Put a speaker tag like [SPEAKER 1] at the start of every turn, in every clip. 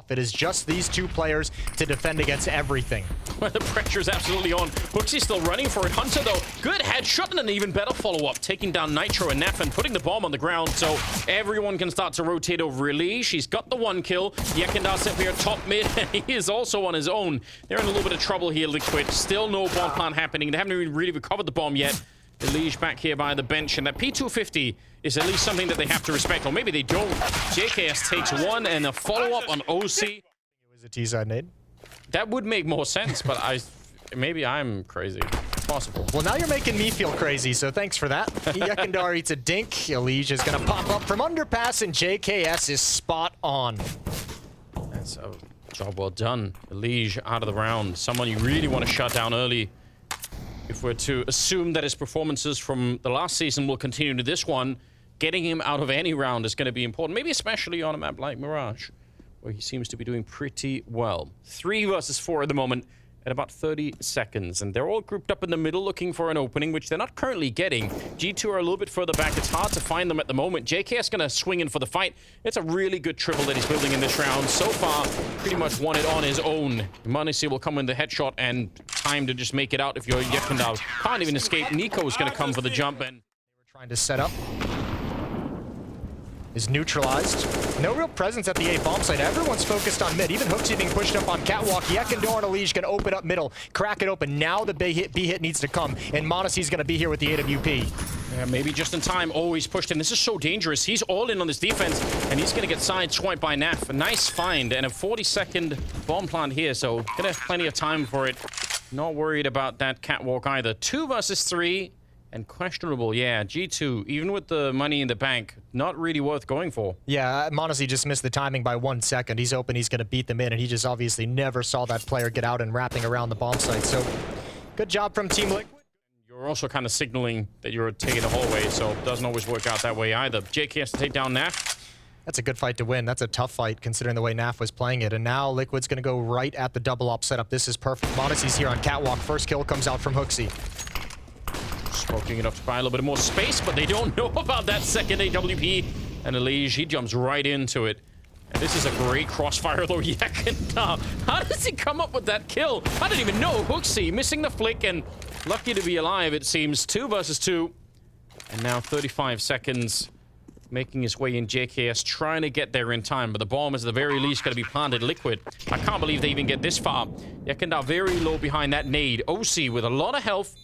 [SPEAKER 1] It is just these two players to defend against everything.
[SPEAKER 2] Well, the pressure is absolutely on. Huxi still running for it. Hunter, though, good headshot and an even better follow-up, taking down Nitro and Neff and putting the bomb on the ground so everyone can start to rotate over Elise. She's got the one kill. Yekindar simply here top mid, and he is also on his own. They're in a little bit of trouble here, Liquid. Still no bomb plant happening. They haven't even really recovered the bomb yet. Elise back here by the bench, and that P250 is at least something that they have to respect, or maybe they don't. JKS takes one, and a follow-up on OC.
[SPEAKER 1] It was a T-side nade.
[SPEAKER 2] That would make more sense, but maybe I'm crazy. It's possible.
[SPEAKER 1] Well, now you're making me feel crazy, so thanks for that. Yekindar eats a dink. Elise is going to pop up from underpass, and JKS is spot on.
[SPEAKER 2] That's a job well done. Elise out of the round. Someone you really want to shut down early. If we're to assume that his performances from the last season will continue to this one, getting him out of any round is going to be important. Maybe especially on a map like Mirage, where he seems to be doing pretty well. 3 versus 4 at the moment at about 30 seconds. And they're all grouped up in the middle looking for an opening, which they're not currently getting. G2 are a little bit further back. It's hard to find them at the moment. JKS going to swing in for the fight. It's a really good triple that he's building in this round. So far, pretty much won it on his own. Manisi will come in the headshot and time to just make it out if you're Yekindar. Can't even escape. Nico is going to come for the jump. And
[SPEAKER 1] They were trying to set up. Is neutralized. No real presence at the A bomb site. Everyone's focused on mid. Even Huxi being pushed up on catwalk. Yekindar and Elise can open up middle, crack it open. Now the B hit needs to come, and Monesi's going to be here with the AWP.
[SPEAKER 2] Yeah, maybe just in time. Oh, he's pushed in. This is so dangerous. He's all in on this defense, and he's going to get sideswiped by Naf. A nice find, and a 40-second bomb plant here, so gonna have plenty of time for it. Not worried about that catwalk either. 2 versus 3. And questionable, yeah. G2, even with the money in the bank, not really worth going for.
[SPEAKER 1] Yeah, Monesi just missed the timing by 1 second. He's hoping he's going to beat them in, and he just obviously never saw that player get out and wrapping around the bomb site. So, good job from Team Liquid.
[SPEAKER 2] You're also kind of signaling that you're taking the hallway, so it doesn't always work out that way either. JK has to take down Naf.
[SPEAKER 1] That's a good fight to win. That's a tough fight considering the way Naf was playing it. And now Liquid's going to go right at the double op setup. This is perfect. Monesi's here on catwalk. First kill comes out from Huxi.
[SPEAKER 2] Smoking enough to buy a little bit more space, but they don't know about that second AWP. And Elise, he jumps right into it. And this is a great crossfire, though. Yekindar. How does he come up with that kill? I didn't even know. Huxi missing the flick and lucky to be alive, it seems. 2 versus 2. And now 35 seconds. Making his way in. JKS trying to get there in time, but the bomb is at the very least going to be planted. Liquid. I can't believe they even get this far. Yekindar very low behind that nade. OC with a lot of health.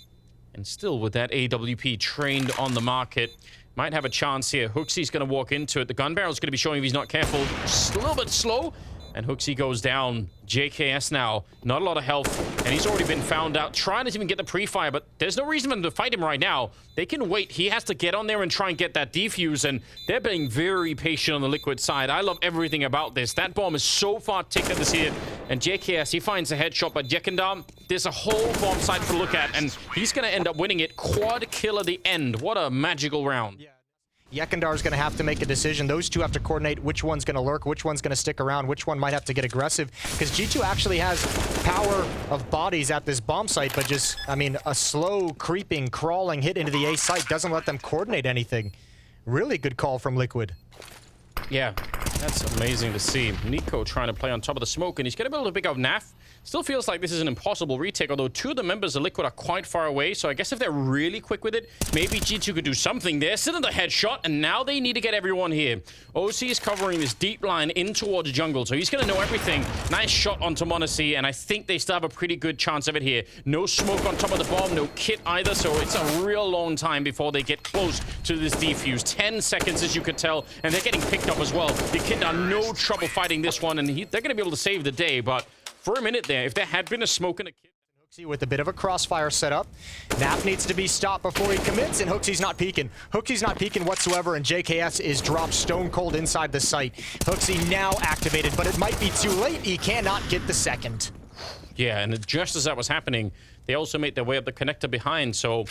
[SPEAKER 2] And still with that AWP trained on the market. Might have a chance here. Huxi's going to walk into it. The gun barrel's going to be showing if he's not careful. Just a little bit slow. And Huxi goes down. JKS now. Not a lot of health. And he's already been found out. Trying to even get the pre-fire. But there's no reason for them to fight him right now. They can wait. He has to get on there and try and get that defuse. And they're being very patient on the Liquid side. I love everything about this. That bomb is so far ticked this here. And JKS, he finds a headshot. But Yekindar, there's a whole bomb site to look at. And he's going to end up winning it. Quad kill at the end. What a magical round.
[SPEAKER 1] Yeah. Yekindar's going to have to make a decision. Those two have to coordinate which one's going to lurk, which one's going to stick around, which one might have to get aggressive. Because G2 actually has power of bodies at this bomb site, but just, I mean, a slow, creeping, crawling hit into the A site doesn't let them coordinate anything. Really good call from Liquid.
[SPEAKER 2] Yeah, that's amazing to see. Nico trying to play on top of the smoke, and he's going to be able to pick out Naf. Still feels like this is an impossible retake, although 2 of the members of Liquid are quite far away, so I guess if they're really quick with it, maybe G2 could do something there. Sit in the headshot, and now they need to get everyone here. OC is covering this deep line in towards jungle, so he's going to know everything. Nice shot onto Monesi, and I think they still have a pretty good chance of it here. No smoke on top of the bomb, no kit either, so it's a real long time before they get close to this defuse. 10 seconds, as you could tell, and they're getting picked up as well. The kid are no trouble fighting this one, and they're going to be able to save the day, but for a minute there, if there had been a smoke and a kit...
[SPEAKER 1] Huxi with a bit of a crossfire setup. Naf needs to be stopped before he commits, and Huxi's not peeking. Huxi's not peeking whatsoever, and JKS is dropped stone cold inside the site. Huxi now activated, but it might be too late. He cannot get the second.
[SPEAKER 2] Yeah, and just as that was happening, they also made their way up the connector behind, so...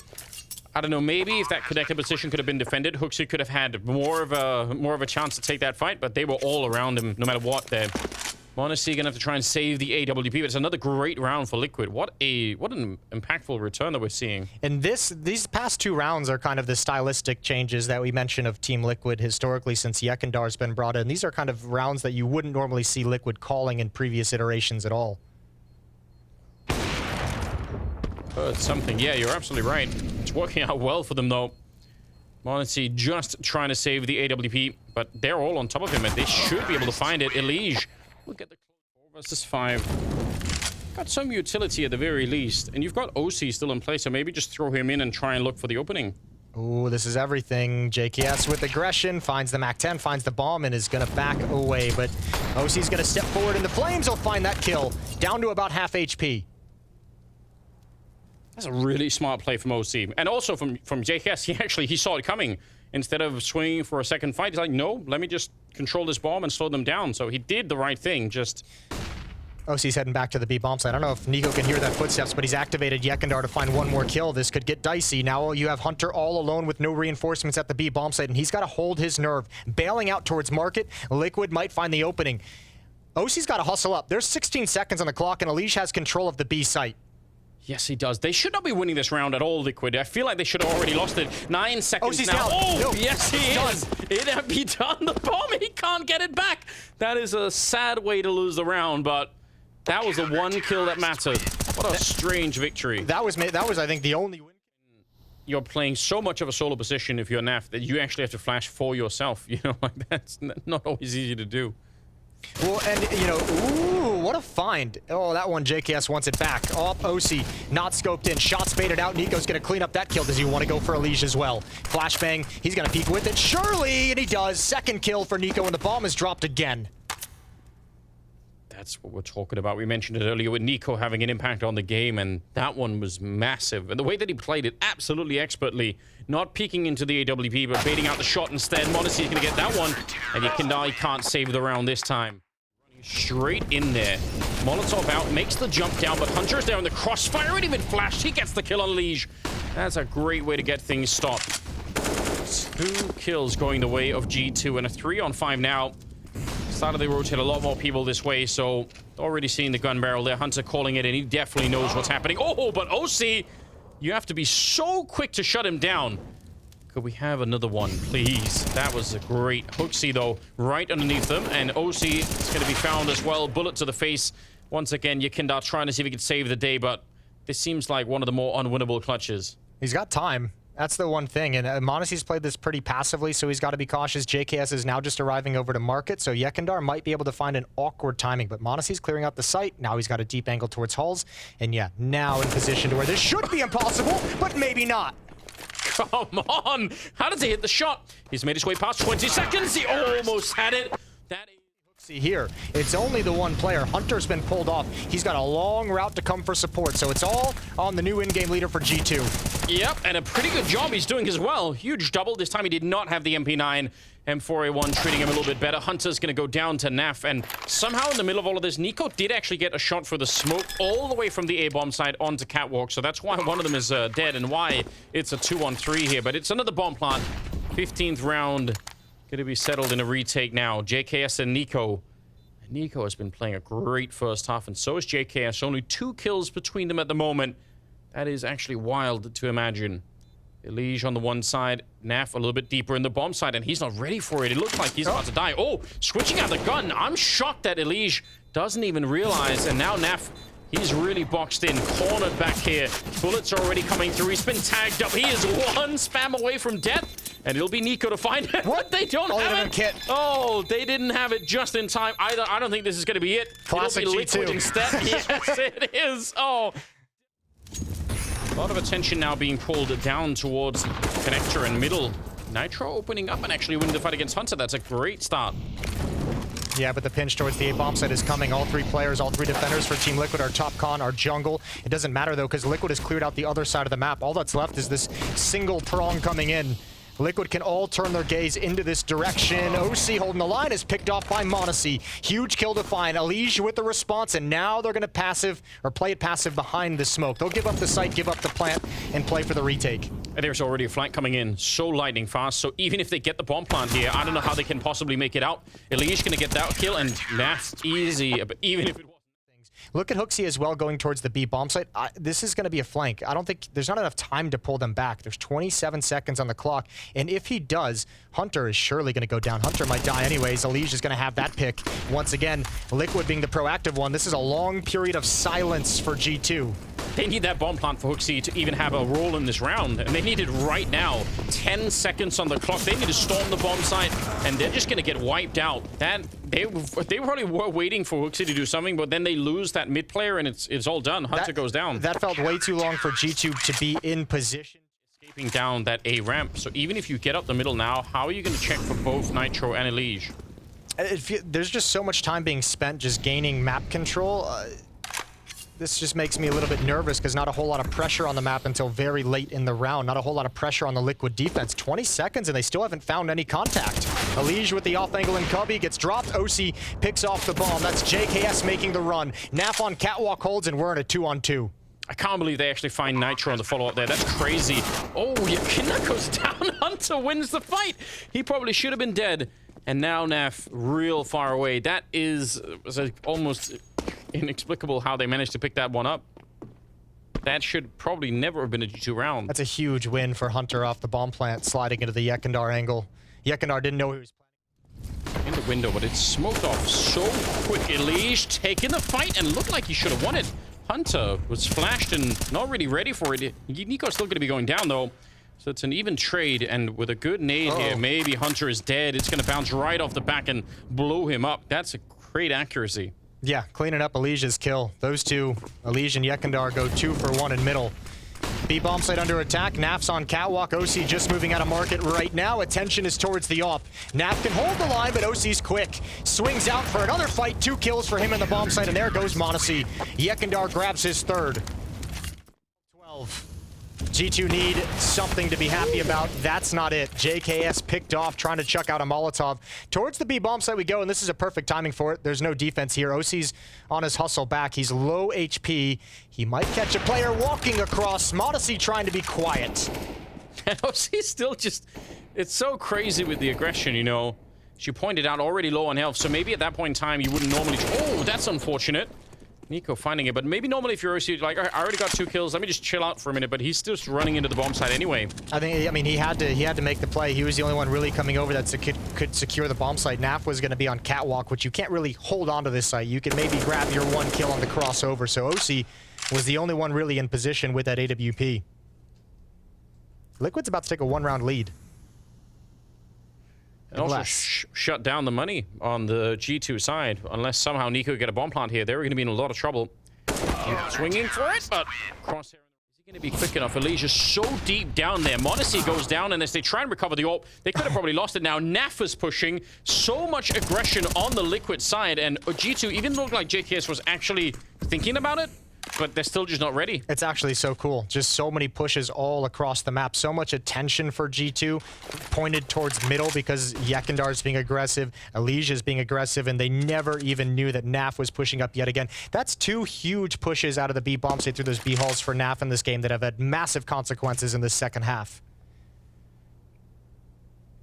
[SPEAKER 2] I don't know, maybe if that connector position could have been defended, Huxi could have had more of a chance to take that fight, but they were all around him no matter what there. Monacy gonna have to try and save the AWP, but it's another great round for Liquid. What an impactful return that we're seeing.
[SPEAKER 1] And these past 2 rounds are kind of the stylistic changes that we mentioned of Team Liquid historically since Yekendar's been brought in. These are kind of rounds that you wouldn't normally see Liquid calling in previous iterations at all.
[SPEAKER 2] It's something. Yeah, you're absolutely right. It's working out well for them, though. Monacy just trying to save the AWP, but they're all on top of him, and they should be able to find it. Elige, look at the 4 versus 5. Got some utility at the very least, and you've got OC still in place, so maybe just throw him in and try and look for the opening.
[SPEAKER 1] Ooh, this is everything. JKS with aggression, finds the MAC-10, finds the bomb, and is going to back away, but OC's going to step forward in the flames. He'll find that kill, down to about half HP.
[SPEAKER 2] That's a really smart play from OC. And also from JKS, he saw it coming. Instead of swinging for a second fight, he's like, no, let me just control this bomb and slow them down. So he did the right thing, just...
[SPEAKER 1] OC's heading back to the B bomb site. I don't know if Nico can hear that footsteps, but he's activated Yekendar to find one more kill. This could get dicey. Now you have Hunter all alone with no reinforcements at the B bomb site, and he's got to hold his nerve. Bailing out towards Market, Liquid might find the opening. OC's got to hustle up. There's 16 seconds on the clock, and Elige has control of the B site.
[SPEAKER 2] Yes, he does. They should not be winning this round at all, Liquid. I feel like they should have already lost it. 9 seconds
[SPEAKER 1] OC's
[SPEAKER 2] now.
[SPEAKER 1] down.
[SPEAKER 2] Oh,
[SPEAKER 1] no,
[SPEAKER 2] yes, he is. It had be done. The bomb, he can't get it back. That is a sad way to lose the round, but that was the one kill that mattered. What a strange victory.
[SPEAKER 1] That was, I think, the only win.
[SPEAKER 2] You're playing so much of a solo position if you're NAF that you actually have to flash for yourself. You know, like that's not always easy to do.
[SPEAKER 1] Well, and, you know, ooh, what a find. Oh, that one, JKS wants it back. Off OC, not scoped in. Shots baited out. Nico's going to clean up that kill. Does he want to go for Elige as well? Flashbang, he's going to peek with it. Surely, and he does. Second kill for Nico, and the bomb is dropped again.
[SPEAKER 2] That's what we're talking about. We mentioned it earlier with Nico having an impact on the game, and that one was massive. And the way that he played it, absolutely expertly. Not peeking into the AWP, but baiting out the shot instead. Monacy's going to get that one, and Yekendar can't save the round this time. Running straight in there. Molotov out, makes the jump down, but Hunter is there in the crossfire, and even flashed. He gets the kill on Elige. That's a great way to get things stopped. 2 kills going the way of G2, and a 3-on-5 now. Started to rotate a lot more people this way, so already seeing the gun barrel there. Hunter calling it, and he definitely knows what's happening. Oh, but OC, you have to be so quick to shut him down. Could we have another one, please? That was a great Hooksy, though, right underneath them, and OC is going to be found as well. Bullet to the face. Once again, Yekendar trying to see if he can save the day, but this seems like one of the more unwinnable clutches.
[SPEAKER 1] He's got time. That's the one thing, and Monacy's played this pretty passively, so he's got to be cautious. JKS is now just arriving over to Market, so Yekendar might be able to find an awkward timing, but Monacy's clearing out the site. Now he's got a deep angle towards Hulls, and yeah, now in position to where this should be impossible, but maybe not.
[SPEAKER 2] Come on! How does he hit the shot? He's made his way past 20 seconds. He almost had it. That is...
[SPEAKER 1] See here, it's only the one player. Hunter's been pulled off. He's got a long route to come for support, so it's all on the new in-game leader for G2.
[SPEAKER 2] Yep, and a pretty good job he's doing as well. Huge double. This time he did not have the MP9. M4A1 treating him a little bit better. Hunter's going to go down to NAF, and somehow in the middle of all of this, Nico did actually get a shot for the smoke all the way from the A-bomb side onto Catwalk, so that's why one of them is dead and why it's a 2-on-3 here. But it's another bomb plant. 15th round. Going to be settled in a retake now. JKS and Nico. Nico has been playing a great first half, and so is JKS. Only 2 kills between them at the moment. That is actually wild to imagine. Elige on the one side, Naf a little bit deeper in the bomb side, and he's not ready for it. It looks like he's about to die. Oh, switching out the gun. I'm shocked that Elige doesn't even realize, and now Naf, he's really boxed in, cornered back here. Bullets are already coming through. He's been tagged up. He is one spam away from death, and it'll be Nico to find it. What? They don't have it.
[SPEAKER 1] Kit.
[SPEAKER 2] Oh, they didn't have it just in time either. I don't think this is going to be it.
[SPEAKER 1] Classic
[SPEAKER 2] It'll be Liquid
[SPEAKER 1] G2.
[SPEAKER 2] instead. Yes, it is. Oh. A lot of attention now being pulled down towards Connector and middle. Nitro opening up and actually winning the fight against Hunter. That's a great start.
[SPEAKER 1] Yeah, but the pinch towards the A-bomb site is coming. All 3 players, all 3 defenders for Team Liquid are top con, are jungle. It doesn't matter, though, because Liquid has cleared out the other side of the map. All that's left is this single prong coming in. Liquid can all turn their gaze into this direction. OC holding the line is picked off by Monacy. Huge kill to find. Elige with the response, and now they're going to play it passive behind the smoke. They'll give up the site, give up the plant, and play for the retake.
[SPEAKER 2] There's already a flank coming in so lightning fast. So even if they get the bomb plant here, I don't know how they can possibly make it out. Elish gonna get that kill, and that's easy. But even if it wasn't.
[SPEAKER 1] Look at Hooksy as well going towards the B bomb site. This is going to be a flank. I don't think there's not enough time to pull them back. There's 27 seconds on the clock. And if he does, Hunter is surely going to go down. Hunter might die anyways. Elish is going to have that pick. Once again, Liquid being the proactive one. This is a long period of silence for G2.
[SPEAKER 2] They need that bomb plant for Hooksy to even have a role in this round. And they need it right now. 10 seconds on the clock. They need to storm the bomb site. And they're just going to get wiped out. They probably were waiting for Hooksy to do something, but then they lose that mid player and it's all done. Hunter goes down.
[SPEAKER 1] That felt way too long for G2 to be in position.
[SPEAKER 2] Escaping down that A ramp. So even if you get up the middle now, how are you going to check for both Nitro and Elish?
[SPEAKER 1] There's just so much time being spent just gaining map control. This just makes me a little bit nervous because not a whole lot of pressure on the map until very late in the round. Not a whole lot of pressure on the Liquid defense. 20 seconds and they still haven't found any contact. Elish with the off angle and Cubby gets dropped. OC picks off the bomb. That's JKS making the run. Naf on catwalk holds and we're in a 2-on-2.
[SPEAKER 2] I can't believe they actually find Nitro on the follow-up there. That's crazy. Oh, Yakina goes down. Hunter wins the fight. He probably should have been dead. And now Naf real far away. That is almost inexplicable how they managed to pick that one up. That should probably never have been a G2 round.
[SPEAKER 1] That's a huge win for Hunter off the bomb plant, sliding into the Yekindar angle. Yekindar didn't know he was
[SPEAKER 2] in the window, but it's smoked off so quick. Elish taking the fight and looked like he should have won it. Hunter was flashed and not really ready for it. Nico's still going to be going down, though. So it's an even trade, and with a good nade here, maybe Hunter is dead. It's going to bounce right off the back and blow him up. That's a great accuracy.
[SPEAKER 1] Yeah, cleaning up Alicia's kill. Those two, Alicia and Yekindar, go 2 for 1 in middle. B bomb site under attack. Naf's on catwalk. OC just moving out of market right now. Attention is towards the op. Naf can hold the line, but OC's quick. Swings out for another fight. 2 kills for him in the bomb site, and there goes Monacy. Yekindar grabs his third. 12. G2 need something to be happy about. That's not it. JKS picked off, trying to chuck out a Molotov. Towards the B bomb site we go, and this is a perfect timing for it. There's no defense here. OC's on his hustle back. He's low HP. He might catch a player walking across. Monacy trying to be quiet.
[SPEAKER 2] And OC's still just... It's so crazy with the aggression, you know. As you pointed out, already low on health, so maybe at that point in time you wouldn't normally... Oh, that's unfortunate. Nico finding it, but maybe normally if you're OC, like, I already got 2 kills, let me just chill out for a minute, but he's still running into the bomb site anyway.
[SPEAKER 1] I mean, he had to make the play. He was the only one really coming over that could secure the bomb site. Naf was going to be on catwalk, which you can't really hold on to this site. You can maybe grab your 1 kill on the crossover, so OC was the only one really in position with that AWP. Liquid's about to take a 1-round lead.
[SPEAKER 2] And also shut down the money on the G2 side. Unless somehow Nico could get a bomb plant here, they're going to be in a lot of trouble. Swinging for it, but crosshair. Is he going to be quick enough? Alicia's so deep down there. Monacy goes down, and as they try and recover the AWP, they could have probably lost it now. Naf is pushing. So much aggression on the Liquid side, and G2 even looked like JKS was actually thinking about it, but they're still just not ready.
[SPEAKER 1] It's actually so cool. Just so many pushes all across the map. So much attention for G2 pointed towards middle because Yekindar's being aggressive, Alicia's being aggressive, and they never even knew that Naf was pushing up yet again. That's 2 huge pushes out of the B bomb site through those B halls for Naf in this game that have had massive consequences in the second half.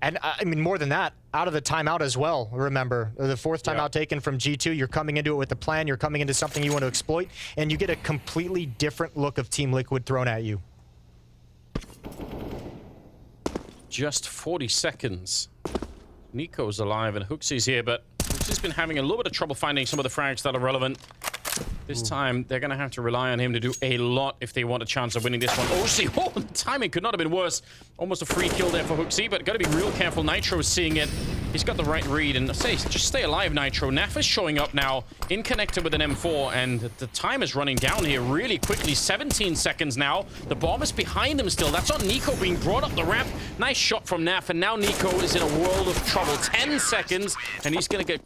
[SPEAKER 1] And I mean, more than that, out of the timeout as well, remember. The 4th timeout taken from G2, you're coming into it with a plan, you're coming into something you want to exploit, and you get a completely different look of Team Liquid thrown at you.
[SPEAKER 2] Just 40 seconds. Nico's alive and Hooksy's here, but Hooksy's been having a little bit of trouble finding some of the frags that are relevant. This time, they're going to have to rely on him to do a lot if they want a chance of winning this one. Oh, the timing could not have been worse. Almost a free kill there for Hooksy, but got to be real careful. Nitro is seeing it. He's got the right read, and just stay alive, Nitro. Naf is showing up now, in connected with an M4, and the time is running down here really quickly. 17 seconds now. The bomb is behind him still. That's on Nico being brought up the ramp. Nice shot from Naf, and now Nico is in a world of trouble. 10 seconds, and he's going to get...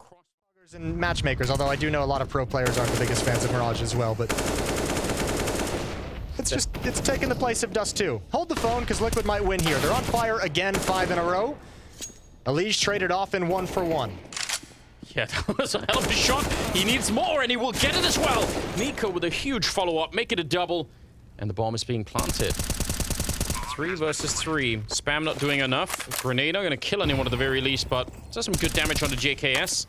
[SPEAKER 1] and matchmakers, although I do know a lot of pro players aren't the biggest fans of Mirage as well, but it's taking the place of Dust 2. Hold the phone, because Liquid might win here. They're on fire again, 5 in a row. Elish traded off in 1 for 1.
[SPEAKER 2] Yeah, that was a hell of a shot. He needs more, and he will get it as well. Nico with a huge follow-up, make it a double, and the bomb is being planted. It's 3 versus 3. Spam not doing enough. Grenade not going to kill anyone at the very least, but does some good damage on the JKS.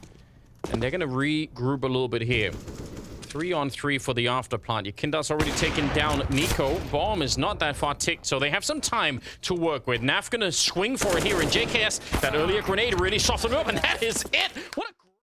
[SPEAKER 2] And they're going to regroup a little bit here. 3 on 3 for the after plant. Yakinda's already taken down Nico. Bomb is not that far ticked, so they have some time to work with. Naf gonna swing for it here, and JKS, that earlier grenade really softened up, and that is it. What